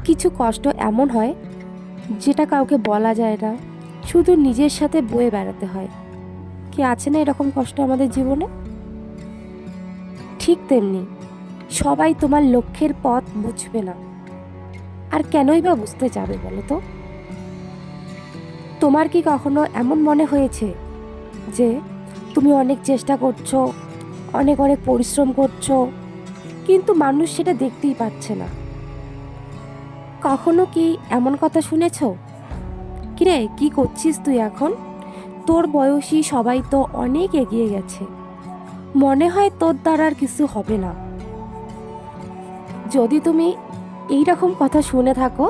কিছু কষ্ট এমন হয় যেটা কাউকে বলা যায় না, শুধু নিজের সাথে বয়ে বেড়াতে হয়। কি আছে না এরকম কষ্ট আমাদের জীবনে? ঠিক তেমনি সবাই তোমার লক্ষ্যের পথ বুঝবে না। আর কেনই বা বুঝতে যাবে বলো তো? তোমার কি কখনো এমন মনে হয়েছে যে তুমি অনেক চেষ্টা করছো, অনেক অনেক পরিশ্রম করছো, কিন্তু মানুষ সেটা দেখতেই পাচ্ছে না? কখনো কি এমন কথা শুনেছো, কিরে কি করছিস তুই এখন? তোর বয়সী সবাই তো অনেক এগিয়ে গেছে, মনে হয় তোর দ্বারা আর কিছু হবে না। যদি তুমি এই রকম কথা শুনে থাকো,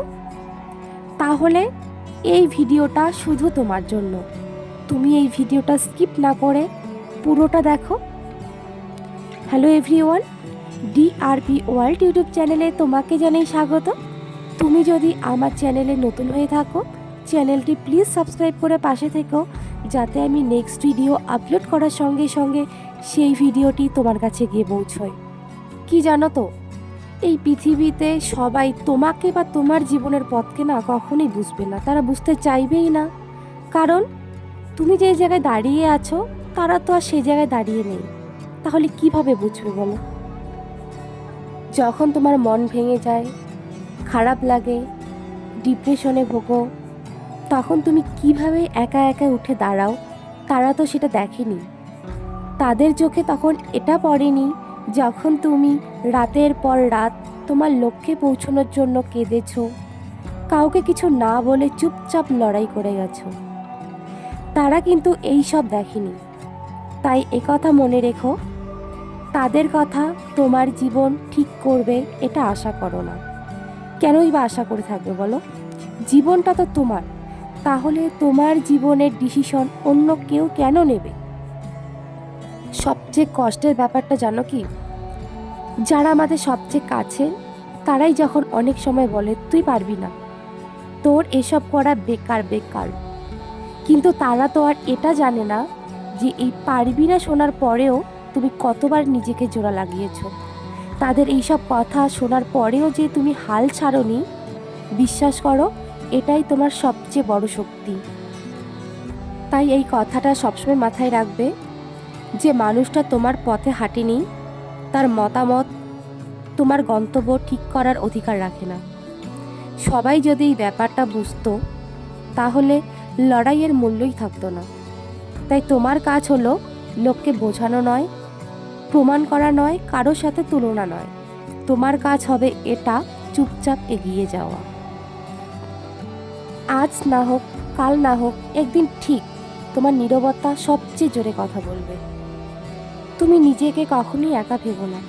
তাহলে এই ভিডিওটা শুধু তোমার জন্য। তুমি এই ভিডিওটা স্কিপ না করে পুরোটা দেখো। Hello everyone, DRP world YouTube চ্যানেলে তোমাকে জানাই স্বাগত। তুমি যদি আমার চ্যানেলে নতুন হয়ে থাকো, চ্যানেলটি প্লিজ সাবস্ক্রাইব করে পাশে থেকো, যাতে আমি নেক্সট ভিডিও আপলোড করার সঙ্গে সঙ্গে সেই ভিডিওটি তোমার কাছে গিয়ে পৌঁছয়। কি জানো তো, এই পৃথিবীতে সবাই তোমাকে বা তোমার জীবনের পথকে না কখনোই বুঝবে না, তারা বুঝতে চাইবেই না। কারণ তুমি যে জায়গায় দাঁড়িয়ে আছো, তারা তো আর সেই জায়গায় দাঁড়িয়ে নেই। তাহলে কিভাবে বুঝবে বলো? যখন তোমার মন ভেঙে যায়, খারাপ লাগে, ডিপ্রেশনে ভোগো, তখন তুমি কিভাবে একা একা উঠে দাঁড়াও, তারা তো সেটা দেখেনি। তাদের চোখে তখন এটা পড়েনি যখন তুমি রাতের পর রাত তোমার লক্ষ্যে পৌঁছানোর জন্য কেঁদেছো, কাউকে কিছু না বলে চুপচাপ লড়াই করে গেছো। তারা কিন্তু এই সব দেখেনি। তাই একথা মনে রেখো, তাদের কথা তোমার জীবন ঠিক করবে এটা আশা করো না। কেনই বা আশা করে থাকবে বলো? জীবনটা তো তোমার, তাহলে তোমার জীবনের ডিসিশন অন্য কেউ কেন নেবে? সবচেয়ে কষ্টের ব্যাপারটা জানো কি? যারা আমাদের সবচেয়ে কাছে, তারাই যখন অনেক সময় বলে তুই পারবি না, তোর এসব করা বেকার বেকার, কিন্তু তারা তো আর এটা জানে না যে এই পারবি না শোনার পরেও তুমি কতবার নিজেকে জোড়া লাগিয়েছো। তাদের এইসব কথা শোনার পরেও যে তুমি হাল ছাড়োনি, বিশ্বাস করো এটাই তোমার সবচেয়ে বড় শক্তি। তাই এই কথাটা সবসময় মাথায় রাখবে যে মানুষটা তোমার পথে হাঁটেনি, তার মতামত তোমার গন্তব্য ঠিক করার অধিকার রাখে না। সবাই যদি এই ব্যাপারটা বুঝতো, তাহলে লড়াইয়ের মূল্যই থাকতো না। তাই তোমার কাজ হলো লোককে বোঝানো নয়, প্রমাণ করা নয়, কারোর সাথে তুলনা নয়। তোমার কাজ হবে এটা, চুপচাপ এগিয়ে যাওয়া। আজ না হোক, কাল না হোক, একদিন ঠিক তোমার নীরবতা সবচেয়ে জোরে কথা বলবে। তুমি নিজেকে কখনোই একা ভেবো না।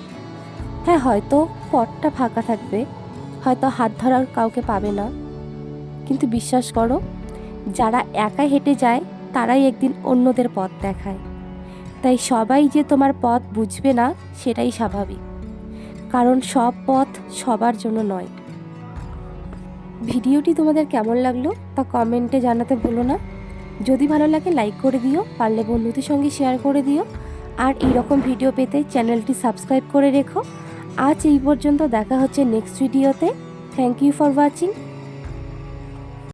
হ্যাঁ, হয়তো পথটা ফাঁকা থাকবে, হয়তো হাত ধরার কাউকে পাবে না, কিন্তু বিশ্বাস করো, যারা একা হেঁটে যায় তারাই একদিন অন্যদের পথ দেখায়। তাই সবাই যে তোমার পথ বুঝবে না সেটাই স্বাভাবিক, কারণ সব পথ সবার জন্য নয়। ভিডিওটি তোমাদের কেমন লাগলো তা কমেন্টে জানাতে ভুলো না। যদি ভালো লাগে লাইক করে দিও, পারলে বন্ধুদের সঙ্গে শেয়ার করে দিও। আর এইরকম ভিডিও পেতে চ্যানেলটি সাবস্ক্রাইব করে রেখো। আজ এই পর্যন্ত, দেখা হচ্ছে নেক্সট ভিডিওতে। Thank you for watching.